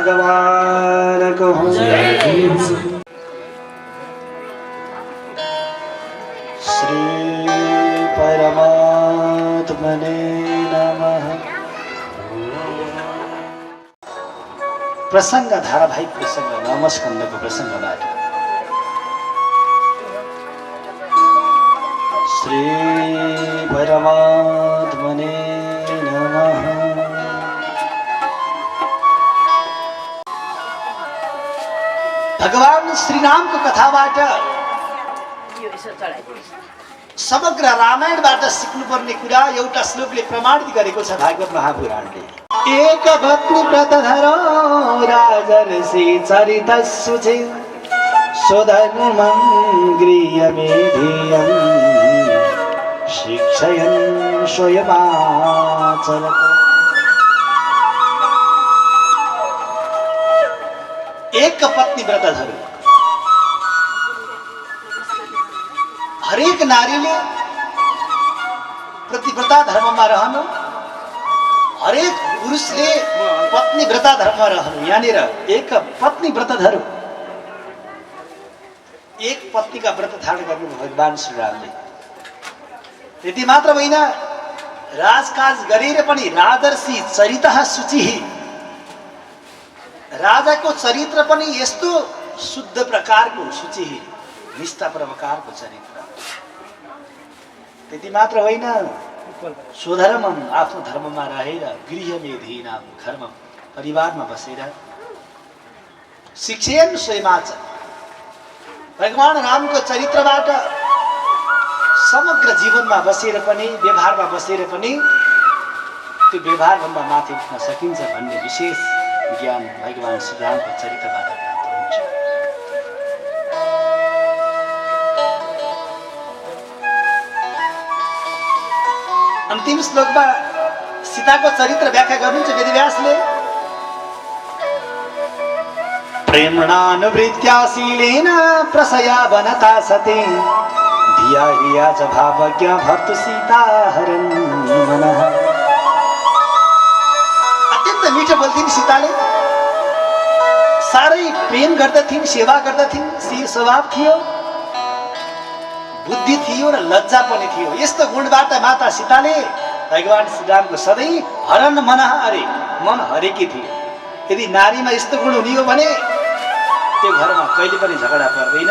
भगवान को श्री परमात्मने नमः। प्रसंग धारावाहिक प्रसंग नवमस्कन्धको प्रसंगबाट श्री परमात्मने नमः। भगवान श्रीरामको कथाबाट समग्र रामायणबाट सिक्नुपर्ने कुरा एउटा श्लोकले प्रमाणित गरेको छ भागवत महापुराणले। एक भक्ति व्रत धरो राजर्षि चरित सुचे स्वधर्मं गृह्यमेधियं शिक्षयन् स्वयमाचरत्। एक पत्नी व्रत धरो। हरेक नारीले प्रतिव्रता धर्ममा रहनु, हरेक पुरुषले पत्नी व्रता धर्ममा रहनु। यहाँनिर एक पत्नी व्रत धरो। एक पत्नीका व्रत धारण गर्नु भगवान श्रीरामले। त्यति मात्र होइन, राजकाज गरेर पनि राजर्षि चरितः शुचिः, राजाको चरित्र पनि यस्तो शुद्ध प्रकारको शुचिः, निष्ठा प्रकारको चरित्र। त्यति मात्र होइन, स्वधर्मम आफ्नो धर्ममा रहेर गृहमेधिनाम घरमा परिवारमा बसेर शिक्षयन् स्वयमाचर। भगवान रामको चरित्रबाट समग्र जीवनमा बसेर पनि व्यवहारमा बसेर पनि त्यो व्यवहारभन्दा माथि उठ्न सकिन्छ भन्ने विशेष ज्ञान भगवान श्रीरामको चरित्रबाट प्राप्त हुन्छ। अन्तिम श्लोकमा सीताको चरित्र व्याख्या गर्नुहुन्छ वेदव्यासले। प्रेम्णानुवृत्त्या शीलेन प्रसया वनता सती धिया हिया च भावज्ञ भक्तु सीता हरन् मनः। अत्यन्त मिठो बोल्थिन् सीताले, साह्रै प्रेम गर्दथिन्, सेवा गर्दथिन्, शील स्वभाव थियो, बुद्धि थियो र लज्जा पनि थियो। यस्तो गुणबाट माता सीताले भगवान श्रीरामको सधैँ हरन मन हरे, मन हरेकी थिए। यदि नारीमा यस्तो गुण हुने हो भने त्यो घरमा कहिले पनि झगडा पर्दैन,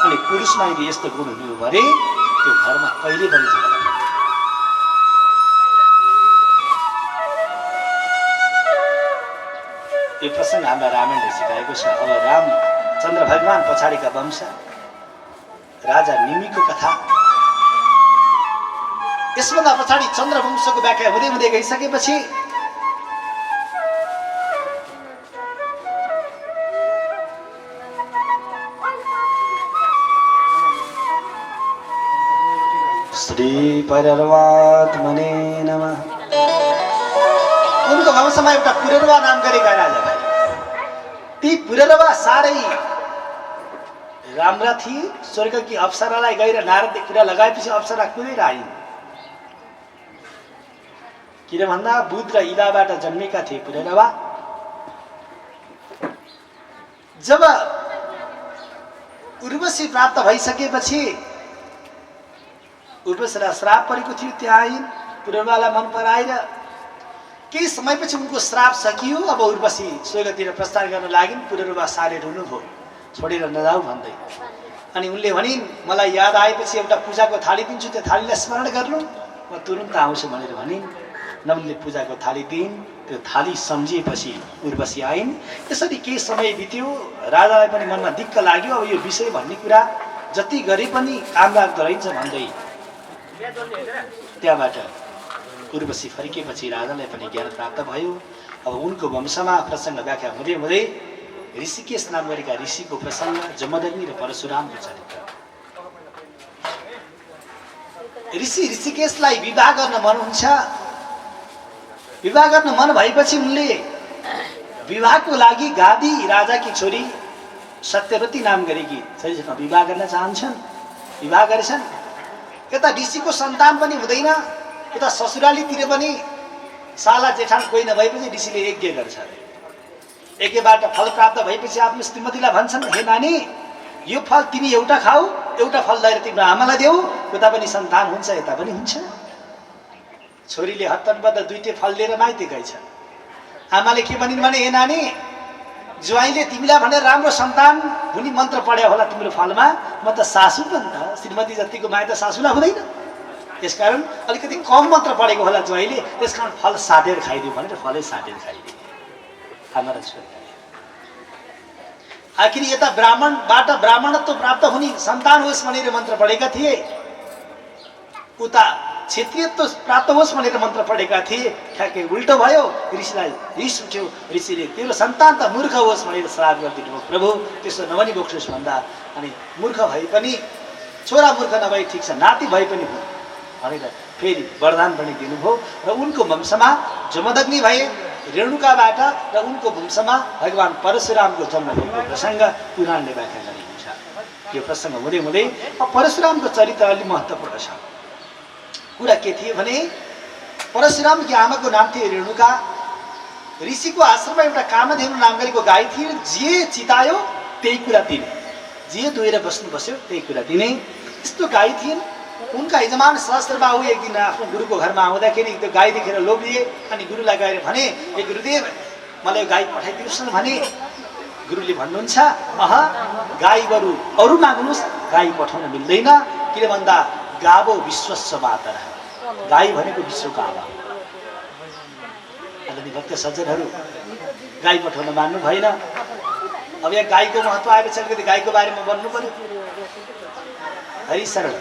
अनि पुरुषमा यदि यस्तो गुण हुने हो भने त्यो घरमा कहिले पनि झगडा पर्दैन। यो प्रसङ्ग हामीलाई रामायणले सिकाएको छ। अब रामचन्द्र भगवान पछाडिका वंश राजा निमिको कथा, यसभन्दा पछाडि चन्द्रवंशको व्याख्या हुँदै हुँदै गइसकेपछि श्री परमात्मने नमः। उनको वंशमा एउटा पुररवा नाम गरेका राजा भए। ती पुररवा साह्रै राम्रा थिए। स्वर्गकी अप्सरालाई गएर नारदले कुरा लगाएपछि अप्सरा कुदेर आइन्। किन भन्दा बुध र इलाबाट जन्मेका थिए पुररवा। जब उर्वशी प्राप्त भइसकेपछि उर्वशीलाई श्राप परेको थियो, त्यहाँ आइन्। पुररवालाई मन पराएर केही समयपछि उनको श्राप सकियो। अब उर्वशी स्वर्गतिर प्रस्थान गर्न लागिन्। पुररवा साह्रै रुनुभयो, छोडेर नजाऊ भन्दै। अनि उनले भनिन्, मलाई याद आएपछि एउटा पूजाको थाली दिन्छु, त्यो थालीलाई स्मरण गर्नु, म तुरुन्त आउँछु भनेर भनिन्। न उनले पूजाको थाली दिइन्। त्यो थाली सम्झिएपछि उर्वशी आइन्। यसरी केही समय बित्यो। राजालाई पनि मनमा दिक्क लाग्यो, अब यो विषय भन्ने कुरा जति गरे पनि काम लाग्दो रहेछ भन्दै त्यहाँबाट उर्वशी फर्किएपछि राजालाई पनि ज्ञान प्राप्त भयो। अब उनको वंशमा प्रसङ्ग व्याख्या हुँदै हुँदै ऋषिकेश नाम गरेका ऋषिको प्रसङ्ग, जमदग्नि र परशुरामको चरित्र। ऋषिकेशलाई विवाह गर्न मन हुन्छ। विवाह गर्न मन भएपछि उनले विवाहको लागि गादी राजाकी छोरी सत्यवती नाम गरेकी छोरीसँग विवाह गर्न चाहन्छन्। विवाह गरेछन्। यता ऋषिको सन्तान पनि हुँदैन, यता ससुरालीतिर पनि साला जेठान कोही नभएपछि ऋषिले यज्ञ गर्छ। यज्ञबाट फल प्राप्त भएपछि आफ्नो श्रीमतीलाई भन्छन्, हे नानी, यो फल तिमी एउटा खाऊ, एउटा फल लिएर तिम्रो आमालाई देऊ, उता पनि सन्तान हुन्छ, यता पनि हुन्छ। छोरीले हत्तनबद्ध दुईटै फल लिएर माइती गएछ। आमाले के भनिन् भने, हे नानी, ज्वाइँले तिमीलाई भनेर राम्रो सन्तान हुने मन्त्र पढ्यो होला तिम्रो फलमा, म त सासू पनि त, श्रीमती जतिको माया त सासूलाई हुँदैन, त्यसकारण अलिकति कम मन्त्र पढेको होला ज्वाइँले, त्यसकारण फल साटेर खाइदियो भनेर फलै साटेर खाइदियो। आमा र छोरी आखिर यता ब्राह्मणबाट ब्राह्मणत्व प्राप्त हुने सन्तान होस् भनेर मन्त्र पढेका थिए, उता क्षेत्रीयत्व प्राप्त होस् भनेर मन्त्र पढेका थिए। ठ्याक्कै उल्टो भयो। ऋषिलाई रिस उठ्यो। ऋषिले तेरो सन्तान त मूर्ख होस् भनेर श्राप गरिदिनु भयो। प्रभु त्यसो नभनी बोक्नुहोस् भन्दा अनि मूर्ख भए पनि, छोरा मूर्ख नभए ठिक छ, नाति भए पनि हो भनेर फेरि वरदान पनि दिनुभयो। र उनको वंशमा जमदग्नि भए रेणुकाबाट, र उनको वंशमा भगवान परशुरामको जन्म भएको प्रसङ्ग पुराणले व्याख्या गरेको छ। यो प्रसङ्ग हुँदै हुँदै परशुरामको चरित्र अलि महत्त्वपूर्ण छ। कुरा के थियो भने, परशुरामकी आमाको नाम थियो रेणुका। ऋषिको आश्रममा एउटा कामधेनु नाम गरेको गाई थियो। जे चितायो त्यही कुरा दिने, जे धोएर बस्नु बस्यो त्यही कुरा दिने, यस्तो गाई थिइन्। उनका यजमान सहस्त्र बाहु एक दिन आफ्नो गुरुको घरमा आउँदाखेरि त्यो गाई देखेर लोभिए अनि गुरुलाई गएर भने, हे गुरुदेव, मलाई गाई पठाइदिनुहोस् न भने गुरुले भन्नुहुन्छ, गाई बरु अरू माग्नुहोस्, गाई पठाउन मिल्दैन। किन भन्दा गावो विश्वस्व मातर, गाई भनेको विश्वको आमा। अनि भक्त सज्जनहरू गाई पठाउन मान्नु भएन। अब यहाँ गाईको महत्त्व आएपछि अलिकति गाईको बारेमा भन्नु पर्यो। हरि शरण।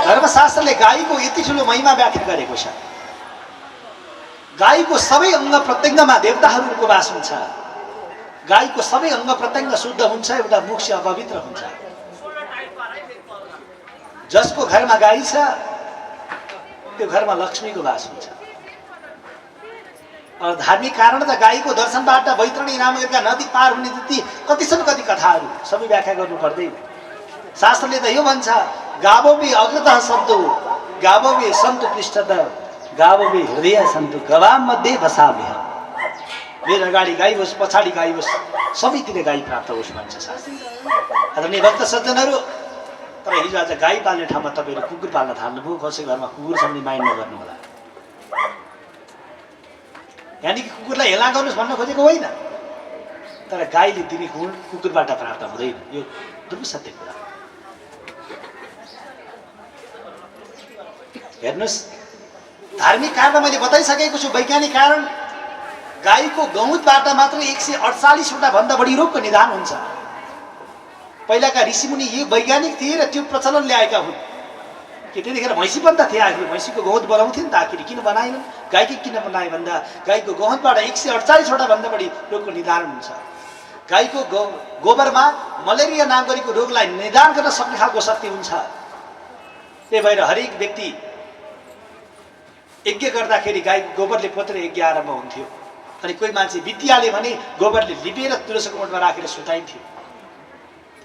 धर्मशास्त्रले गाईको यति ठुलो महिमा व्याख्या गरेको छ। गाईको सबै अङ्ग प्रत्यङ्गमा देवताहरूको वास हुन्छ। गाईको सबै अङ्ग प्रत्यङ्ग शुद्ध हुन्छ, एउटा मुख से अपवित्र हुन्छ। जसको घरमा गाई छ त्यो घरमा लक्ष्मीको वास हुन्छ। और धार्मिक कारण त गाईको दर्शनबाट बैतरणी नाम गरेका नदी पार हुने जति कति छन् कति कथाहरू, सबै व्याख्या गर्नु पर्दैन। शास्त्रले त यो भन्छ, गावोबि अग्रतः सन्तु, गावोबि सन्तु पृष्ठतः, गावोबि हृदय सन्तु, गवाम मध्ये बसाभ्य। मेरो अगाडि गाई होस्, पछाडि गाई होस्, सबैतिर गाई प्राप्त होस् भन्छ शास्त्र। आदरणीय भक्त सज्जनहरू, तर हिजो आज गाई पाल्ने ठाउँमा तपाईँहरू कुकुर पाल्न थाल्नुभयो। कसै घरमा कुकुर छ भने माइन्ड नगर्नु होला। यानि कि कुकुरलाई हेला गर्नुहोस् भन्न खोजेको होइन, तर गाईले दिने गुण कुकुरबाट प्राप्त हुँदैन। यो दुर्ग सत्य कुरा। हेर्नुहोस्, धार्मिक कारण मैले बताइसकेको छु। वैज्ञानिक कारण, गाईको गहुँतबाट मात्र 148वटा भन्दा बढी रोगको निदान हुन्छ। पहिलाका ऋषिमुनि यो वैज्ञानिक थिए र त्यो प्रचलन ल्याएका हुन्। कि त्यतिखेर भैँसी पनि त थिए, आखिर भैँसीको गहुँत बनाउँथे नि त। आखिर किन बनाएनन्? गाईकै किन बनाए भन्दा गाईको गहुँतबाट 148वटा भन्दा बढी रोगको निदान हुन्छ। गाईको गोबरमा मलेरिया नाम गरेको रोगलाई निदान गर्न सक्ने खालको शक्ति हुन्छ। त्यही भएर हरेक व्यक्ति यज्ञ गर्दाखेरि गाईको गोबरले पोतेर यज्ञ आरम्भ हुन्थ्यो। अनि कोही मान्छे बितिहाल्यो भने गोबरले लिपेर तुलसीको मुठमा राखेर सुताइन्थ्यो,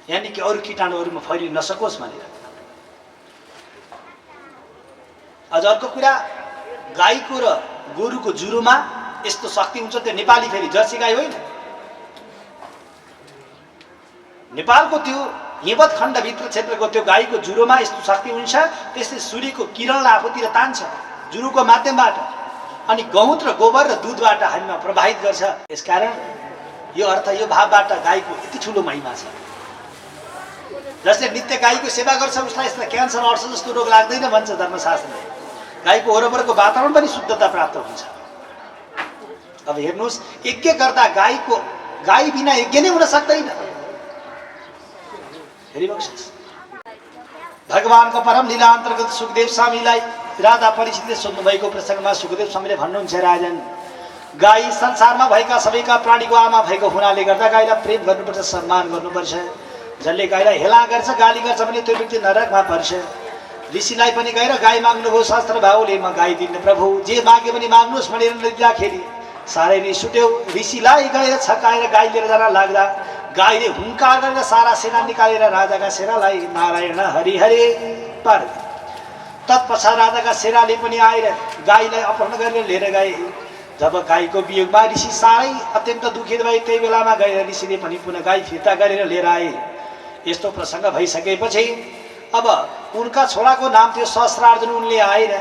यानि कि अरू कीटाणुहरूमा फैलिन नसकोस् भनेर। अझ अर्को कुरा, गाईको र गोरुको जुरोमा यस्तो शक्ति हुन्छ। त्यो नेपाली फेरि जर्सी गाई होइन, नेपालको त्यो हिमवत खण्डभित्र क्षेत्रको त्यो गाईको जुरोमा यस्तो शक्ति हुन्छ। त्यसले सूर्यको किरणलाई आफूतिर तान्छ जुरोको माध्यमबाट, अनि गहुँत र गोबर र दुधबाट हामीमा प्रभावित गर्छ। यसकारण यो अर्थ, यो भावबाट गाईको यति ठुलो महिमा छ। जसले नित्य गाईको सेवा गर्छ उसलाई यस्ता क्यान्सर, अर्स जस्तो रोग लाग्दैन भन्छ धर्मशास्त्रले। गाईको वरपरको वातावरण पनि शुद्धता प्राप्त हुन्छ। अब हेर्नुहोस्, यज्ञ गर्दा गाई बिना यज्ञ नै हुन सक्दैन। भगवानको परम लीला अन्तर्गत सुखदेव स्वामीलाई राजा परीक्षितले सोध्नु भएको प्रसङ्गमा सुखदेव स्वामीले भन्नुहुन्छ, राजन, गाई संसारमा भएका सबैका प्राणीको आमा भएको हुनाले गर्दा गाईलाई प्रेम गर्नुपर्छ, सम्मान गर्नुपर्छ। जसले गाईलाई हेला गर्छ, गाली गर्छ भने त्यो व्यक्ति नरकमा पर्छ। ऋषिलाई पनि गएर गाई माग्नुभयो शास्त्र भावले, म गाई दिन्न प्रभु, जे मागे पनि माग्नुहोस् भनेर दिँदाखेरि साह्रै रिस उठ्यो। ऋषिलाई गएर छकाएर गाई लिएर जान लाग्दा गाईले हुङ्कार गरेर सारा सेना निकालेर राजाका सेनालाई नारायण हरि हरे पार। तत्पश्चात राजाका सेनाले पनि आएर गाईलाई अपहरण गरेर लिएर गए। जब गाईको वियोगमा ऋषि साह्रै अत्यन्त दुखित भए, त्यही बेलामा गएर ऋषिले पनि पुनः गाई फिर्ता गरेर लिएर आए। यस्तो प्रसङ्ग भइसकेपछि अब उनका छोराको नाम थियो सहस्रार्जुन। उनले आएर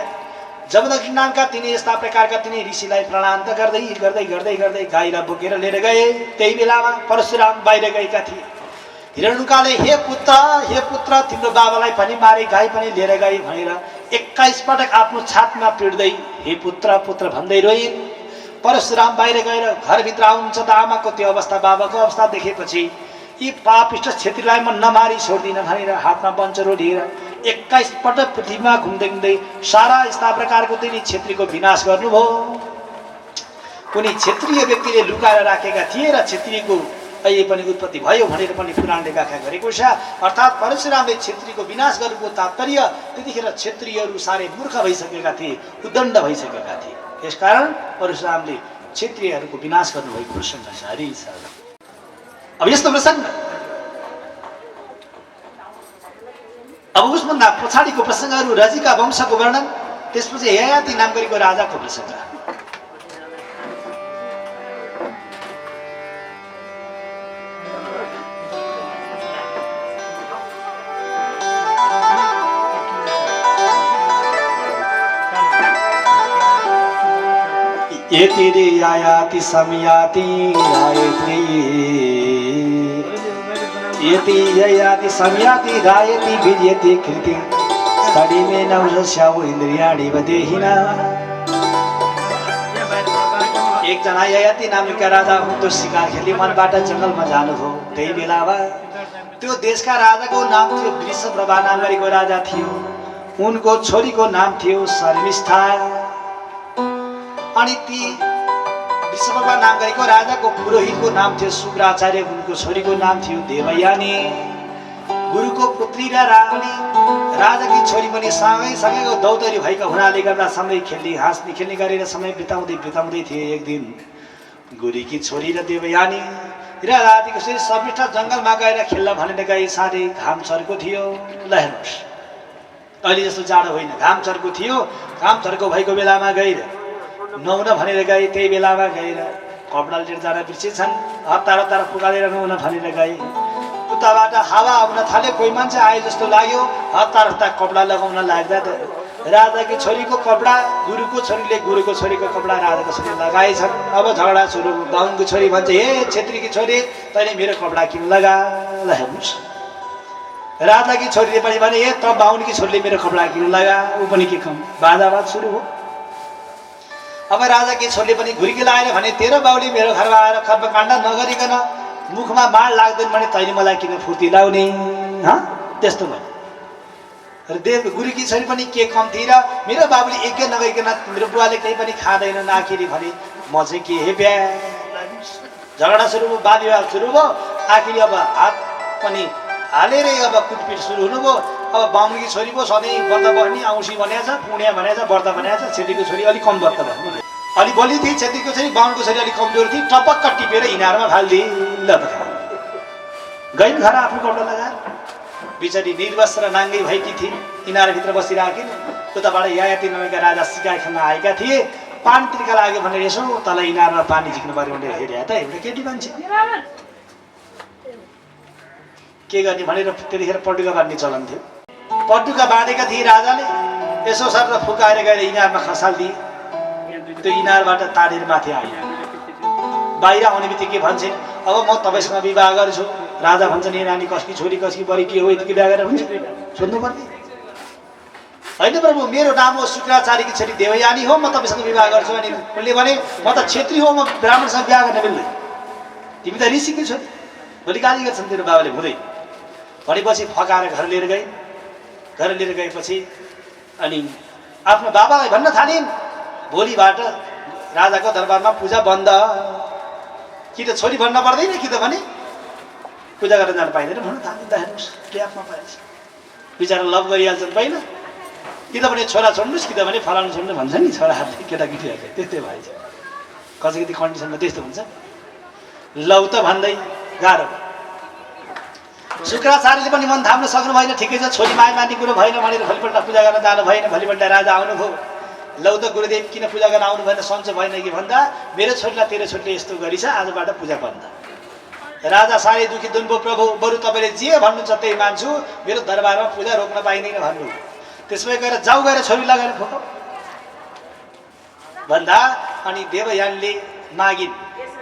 जमदग्नि नामका तिनी यस्ता प्रकारका तिनी ऋषिलाई प्रणाम गर्दै गर्दै गर्दै गर्दै गाईलाई बोकेर लिएर गए। त्यही बेलामा परशुराम बाहिर गएका थिए। हिरण्यकाले हे पुत्र तिम्रो बाबालाई पनि मारे, गाई पनि लिएर गए भनेर 21 पटक आफ्नो छातीमा पिट्दै हे पुत्र पुत्र भन्दै रोइन्। परशुराम बाहिर गएर घरभित्र आउनुहुन्छ त आमाको त्यो अवस्था, बाबाको अवस्था देखेपछि यी पापिष्ट क्षेत्रीलाई म नमारी छोड्दिनँ भनेर हातमा बन्चरो लिएर 21 पटक पृथ्वीमा घुम्दै घुम्दै सारा यस्ता प्रकारको तिनी क्षेत्रीको विनाश गर्नुभयो। कुनै क्षेत्रीय व्यक्तिले लुकाएर राखेका थिए र क्षेत्रीको अहिले पनि उत्पत्ति भयो भनेर पनि पुराणले व्याख्या गरेको छ। अर्थात् परशुरामले क्षेत्रीको विनाश गर्नुको तात्पर्य त्यतिखेर क्षेत्रीयहरू साह्रै मूर्ख भइसकेका थिए, उद्दण्ड भइसकेका थिए। यसकारण परशुरामले क्षेत्रीयहरूको विनाश गर्नुभएको प्रसङ्ग छ। हरि अब यस्तो प्रसङ्ग अब उसभन्दा पछाडिको प्रसङ्गहरू रजिका वंशको वर्णन, त्यसपछि ययाति नाम गरेको राजाको प्रसङ्ग। यति रे यायाति समयाति रायति, यति ययाति समयाति रायति विजयति कृति स्तडिमे नवस्याव इन्द्रियाणि वदेहिना। एकजना ययाति नामका राजा हुन्थ्यो, शिकार खेली वनबाट जङ्गलमा जानुभयो। त्यही बेलामा त्यो देशका राजाको नाम थियो वृषभ्रभा नाम गरेको राजा थियो। उनको छोरीको नाम थियो शर्मिष्ठा। अनि ती वृषभ्रभा नाम गरेको राजाको पुरोहितको नाम थियो शुक्राचार्य। उनको छोरीको नाम थियो देवयानी। गुरुको पुत्री र राजाकी छोरी पनि सँगैसँगैको दौतरी भएका हुनाले गर्दा सँगै खेल्ने हाँस्ने खेल्ने गरेर समय बिताउँदै थिए। एक दिन गुरुकी छोरी र देवयानी र राजाको छोरी शर्मिष्ठा जङ्गलमा गएर खेल्न भनेर गए। साह्रै घाम चर्को थियो। ल हेर्नुहोस्, अहिले जस्तो जाडो होइन, घाम चर्को थियो। घाम चर्को भएको बेलामा गएर नुहाउन भनेर गए। त्यही बेलामा गएर कपडा लिएर जान बिर्सेछन्। हतार हतार पुकालेर नुहाउन भनेर गए। उताबाट हावा आउन थाल्यो, कोही मान्छे आए जस्तो लाग्यो। हतार हतार कपडा लगाउन लाग्दा त राजाकी छोरीको कपडा गुरुको छोरीले गुरुको छोरीको कपडा राजाको छोरीले लगाएछन्। अब झगडा सुरु। बाहुनको छोरी भन्छ, हे क्षेत्रीकी छोरी तैँले मेरो कपडा किन लगा। ल हेर्नुहोस्, राजाकी छोरीले पनि भने, हे त बाहुनकी छोरीले मेरो कपडा किन लगा। ऊ पनि के कम, बाजाबाज सुरु हो। अब राजाकी छोरीले पनि घुर्की लाएर भने, तेरो बाउले मेरो घरमा आएर कर्मकाण्ड नगरिकन मुखमा माड लाग्दैन भने तैँले मलाई किन फुर्ती लाउने। त्यस्तो भयो। र गुरुकी छोरी पनि के कम थिए र मेरो बाबुले यज्ञ नगरिकन मेरो बुवाले केही पनि खाँदैन आखिरी भने म चाहिँ के हे ब्या। झगडा सुरु भयो, वाद विवाद सुरु भयो। आखिरी अब हात पनि हालेर अब कुटपिट सुरु हुनुभयो। अब बाहुनकी छोरी पो सधैँ व्रत बस्ने, औँसी भनेको छ, पुण्य भनेको छ, व्रत भनेको छ। छेत्रीको छोरी अलिक कम व्रत भयो, अलिक बलि थिए। छेत्रीको छोरी बाहुनको छोरी अलिक कमजोर थिए। टपक्क टिपेर इनारमा फालिदिए। ल त गइन् घर आफ्नो कपडा लगाएर। बिचरी निर्वस्त्र नाङ्गै भएकी थिइन्, इनारभित्र बसिराखिन्। उताबाट ययाति नामका राजा शिकार खेल्न आएका थिए। पानी तिर्खा लाग्यो भनेर यसो तल इनारमा पानी झिक्नु पर्यो भनेर हेरे त एउटा केटी मान्छे के गर्ने भनेर त्यतिखेर पटुका बाँध्ने चलन थियो। पटुका बाँधेका थिए राजाले। यसो सर फुकाएर गएर इनारमा खसालिदिए। त्यो इनारबाट ताडेर माथि आए। बाहिर आउने बित्तिकै भन्छन्, अब म तपाईँसँग विवाह गर्छु। राजा भन्छन्, ए नानी कसकी छोरी कसकी बरी के हो, यतिकै बिहा गरेर हुन्छ सोध्नु पर्ने होइन प्रभु। मेरो नाम हो शुक्राचार्यकी छोरी देवयानी हो, म तपाईँसँग विवाह गर्छु। अनि उनले भने, म त क्षेत्री हो, म ब्राह्मणसँग बिहा गर्न मिल्दैन। तिमी त ऋषिकै छोरी। भोलि गाली गर्छन् तेरो बाबाले हुँदैन भनेपछि फकाएर घर लिएर गए। घर लिएर गएपछि अनि आफ्नो बाबालाई भन्न थालिन्, भोलिबाट राजाको दरबारमा पूजा बन्द। कि त छोरी भन्न पर्दैन, कि त भने पूजा गर्न जान पाइँदैन भन्न थालिन्। त हेर्नुहोस् के आफ्मा पाएछ। बिचरा लभ गरिहाल्छन् पहिला। कि त भने छोरा छोड्नुहोस्, कि त भने फलानु छोड्नु भन्छ नि छोराहरूले, केटाकेटीहरूले। त्यस्तै भएछ। कति कन्डिसनमा त्यस्तो हुन्छ। लौ त भन्दै गाह्रो। शुक्राचार्यले पनि मन थाम्न सक्नु भएन, ठिकै छ छोरी माया मान्ने कुरो भएन भनेर भोलिपल्ट पूजा गर्न जानु भएन। भोलिपल्ट राजा आउनुभयो, लौ त गुरुदेव किन पूजा गर्न आउनु भएन, सन्चो भएन कि भन्दा मेरो छोरीलाई तेरो छोरीले यस्तो गरिछ, आजबाट पूजा बन्द। राजा साह्रै दुखी दुन्बो, प्रभु बरु तपाईँले जे भन्नुहुन्छ त्यही मान्छु, मेरो दरबारमा पूजा रोक्न पाइँदैन भन्नु। त्यसमै गएर जाऊ, गएर छोरी लगाएर फुको भन्दा अनि देवयानीले मागिन्,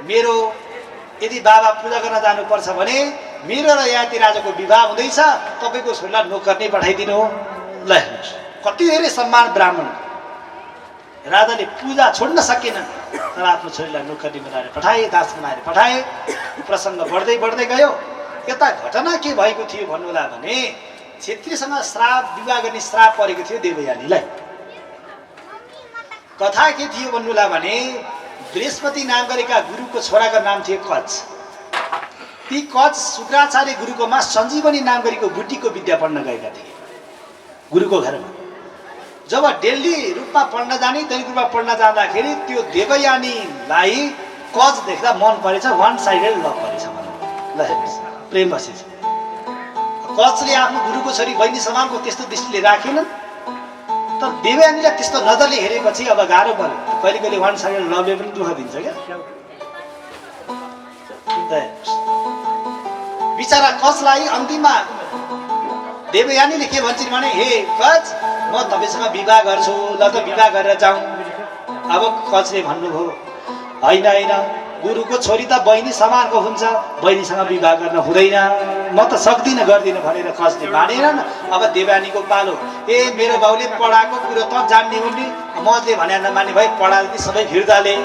मेरो यदि बाबा पूजा गर्न जानुपर्छ भने मेरो र याति राजाको विवाह हुँदैछ, तपाईँको छोरीलाई नोकर नै पठाइदिनु हो। ल हेर्नुहोस् कति धेरै सम्मान ब्राह्मण। राजाले पूजा छोड्न सकेन तर आफ्नो छोरीलाई नोकरी बनाएर पठाए, दास बनाएर पठाए। प्रसङ्ग बढ्दै बढ्दै गयो। यता घटना के भएको थियो भन्नुला भने क्षेत्रीसँग श्राप, विवाह गर्ने श्राप परेको थियो देवयानीलाई। कथा के थियो भन्नुला भने बृहस्पति नाम गरेका गुरुको छोराको नाम थियो कच। ती कच शुक्राचार्य गुरुकोमा सञ्जीवनी नाम गरेको बुटीको विद्या पढ्न गएका थिए गुरुको घरमा। जब दिल्ली रूपमा पढ्न जाने, दिल्ली रूपमा पढ्न जाँदाखेरि त्यो देवयानीलाई कच देख्दा मन परेछ, वान साइडेड लभ परेछ भनौँ। ल हेर्नुहोस् प्रेम बसेछ। कचले आफ्नो गुरुको छोरी बहिनी समानको त्यस्तो दृष्टिले राखेनन्, तर देवयानीलाई त्यस्तो नजरले हेरेपछि अब गाह्रो पर्यो। कहिले कहिले वान साइडेड लभले पनि दुःख दिन्छ क्या। बिचरा कचलाई अन्तिममा देवयानीले के भन्छन् भने, हे कच म तपाईँसँग विवाह गर्छु, ल त विवाह गरेर जाउँ। अब कचले भन्नुभयो, होइन होइन, गुरुको छोरी त बहिनी समानको हुन्छ, बहिनीसँग विवाह गर्न हुँदैन, म त सक्दिनँ गर्दिनँ भनेर कचले मानेनन्। अब देवयानीको पालो, ए मेरो बाउले पढाएको कुरो त जान्ने हुने, मले भने नमान्ने भए पढाएको सबै फिर्ताले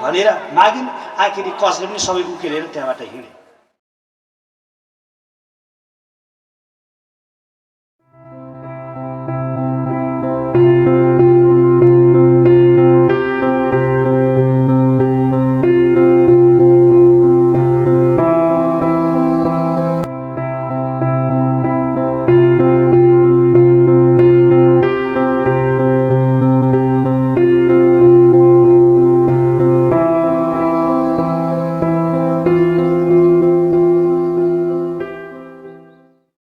भनेर मागिन्। आखिरी कचले पनि सबै उकेलेर त्यहाँबाट हिँडे।